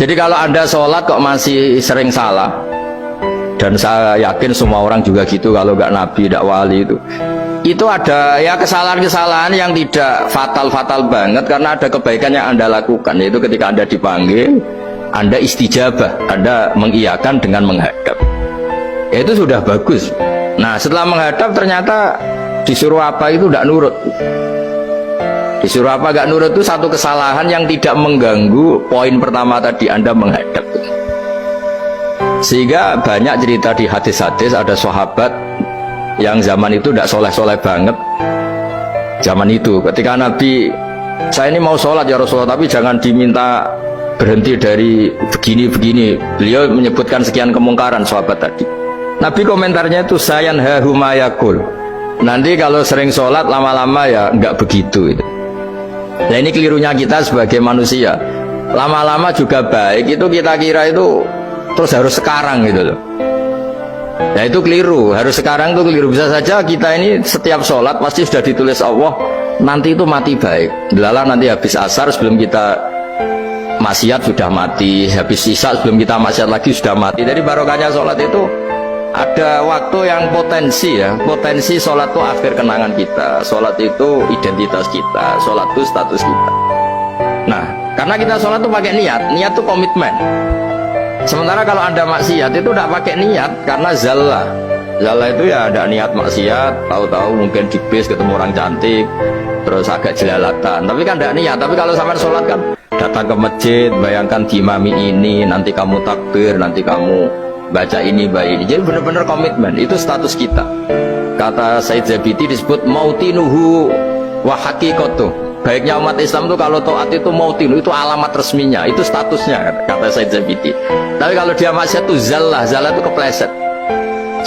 Jadi kalau Anda sholat kok masih sering salah, dan saya yakin semua orang juga gitu, kalau nggak nabi, nggak wali itu ada ya kesalahan-kesalahan yang tidak fatal-fatal banget, karena ada kebaikan yang Anda lakukan, yaitu ketika Anda dipanggil, Anda istijabah, Anda mengiyakan dengan menghadap. Ya, itu sudah bagus. Nah, setelah menghadap ternyata disuruh apa itu tidak nurut. Disuruh apa nggak nurut itu satu kesalahan yang tidak mengganggu poin pertama tadi, Anda menghadap. Sehingga banyak cerita di hadis-hadis, ada sahabat yang zaman itu tidak soleh-soleh banget. Zaman itu ketika Nabi, saya ini mau sholat ya Rasulullah, tapi jangan diminta berhenti dari begini-begini. Beliau menyebutkan sekian kemungkaran sahabat tadi. Nabi komentarnya itu sayan hahumayakul. Nanti kalau sering sholat lama-lama ya nggak begitu itu. Nah, ini kelirunya kita sebagai manusia. Lama-lama juga baik itu kita kira itu terus harus sekarang gitu loh. Ya itu keliru, harus sekarang itu keliru. Bisa saja kita ini setiap sholat pasti sudah ditulis Allah nanti itu mati baik. Delalah nanti habis asar sebelum kita maksiat sudah mati, habis isya sebelum kita maksiat lagi sudah mati. Jadi barokahnya sholat itu ada waktu yang potensi ya, potensi sholat itu akhir kenangan kita, sholat itu identitas kita, sholat itu status kita. Nah, karena kita sholat itu pakai niat itu komitmen. Sementara kalau Anda maksiat itu tidak pakai niat, karena zallah itu ya ada niat maksiat, tahu-tahu mungkin di bis ketemu orang cantik, terus agak jelalatan, tapi kan tidak niat. Tapi kalau sampai sholat kan datang ke masjid, bayangkan imami ini, nanti kamu takbir, nanti kamu baca ini, baca ini. Jadi benar-benar komitmen, itu status kita. Kata Said Zabidi disebut mautinuhu wa haqiqatuh. Baiknya umat Islam itu kalau taat itu mautinu, itu alamat resminya, itu statusnya, kata Said Zabidi. Tapi kalau dia maksiat itu zallah itu kepleset.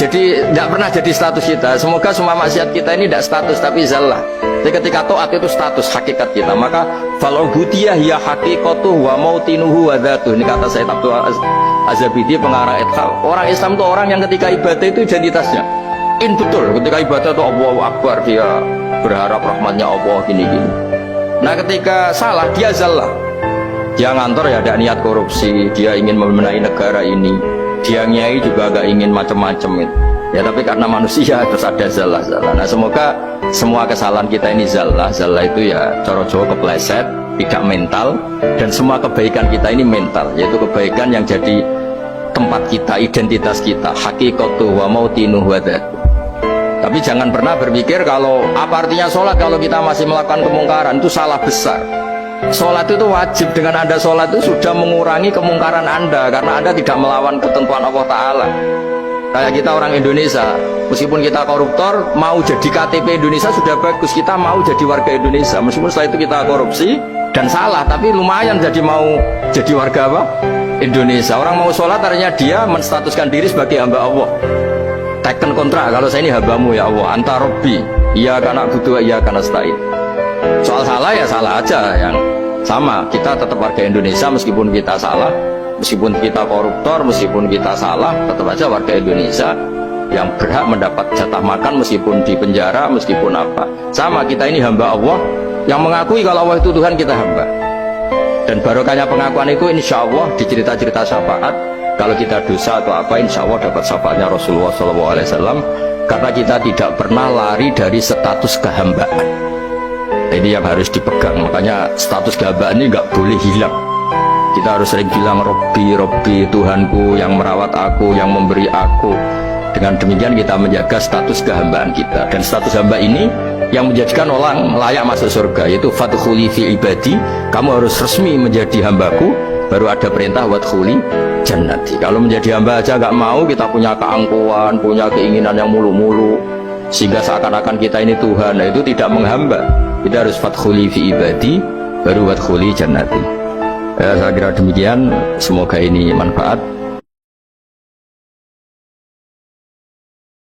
Jadi tidak pernah jadi status kita. Semoga semua maksiat kita ini tidak status tapi zallah. Jadi ketika taat itu status hakikat kita, maka fal'ubudiyah ya haqiqatuh wa mautinuhu wa dzatuh. Ini kata Said Abdul Az-Zabidi, pengarang Ithal. Orang Islam itu orang yang ketika ibadah itu identitasnya betul. Ketika ibadah itu Allahu Akbar, dia berharap rahmatnya Allah gini-gini. Nah ketika salah dia zallah. Dia ngantor ya ada niat korupsi, dia ingin memenangi negara ini, dia nyai juga gak ingin macam-macam itu. Ya tapi karena manusia terus ada zallah. Nah semoga semua kesalahan kita ini zallah itu ya cara Jawa kepleset, tidak mental, dan semua kebaikan kita ini mental, yaitu kebaikan yang jadi tempat kita, identitas kita, haqiqatuh wa mautinuh wa dzatuh. Tapi jangan pernah berpikir kalau apa artinya sholat kalau kita masih melakukan kemungkaran, itu salah besar. Sholat itu wajib, dengan Anda sholat itu sudah mengurangi kemungkaran Anda, karena Anda tidak melawan ketentuan Allah Ta'ala. Kayak kita orang Indonesia, meskipun kita koruptor, mau jadi KTP Indonesia sudah bagus, kita mau jadi warga Indonesia. Meskipun setelah itu kita korupsi dan salah, tapi lumayan jadi mau jadi warga apa? Indonesia. Orang mau sholat artinya dia menstatuskan diri sebagai hamba Allah. Teken kontrak, kalau saya ini hambamu ya Allah, anta robbi, iya karena butuh, iya karena stain. Soal salah ya salah aja, yang sama, kita tetap warga Indonesia meskipun kita salah, meskipun kita koruptor, meskipun kita salah, tetap aja warga Indonesia yang berhak mendapat jatah makan meskipun di penjara, meskipun apa. Sama, kita ini hamba Allah yang mengakui kalau Allah itu Tuhan, kita hamba. Dan barokahnya pengakuan itu insya Allah di cerita-cerita syafaat, kalau kita dosa atau apa insya Allah dapat syafaatnya Rasulullah SAW, karena kita tidak pernah lari dari status kehambaan. Ini yang harus dipegang, makanya status kehambaan ini nggak boleh hilang. Kita harus sering bilang Robbi, Robbi, Tuhanku yang merawat aku, yang memberi aku. Dengan demikian kita menjaga status kehambaan kita, dan status hamba ini yang menjadikan orang layak masuk surga, yaitu fadkhuli fi ibadi, kamu harus resmi menjadi hambaku, baru ada perintah wadkhuli jannati. Kalau menjadi hamba aja nggak mau, kita punya keangkuhan, punya keinginan yang mulu-mulu, sehingga seakan-akan kita ini Tuhan. Nah itu tidak menghamba. Kita harus fadkhuli fi ibadi, baru wadkhuli jannati. Ya, saya kira demikian. Semoga ini manfaat.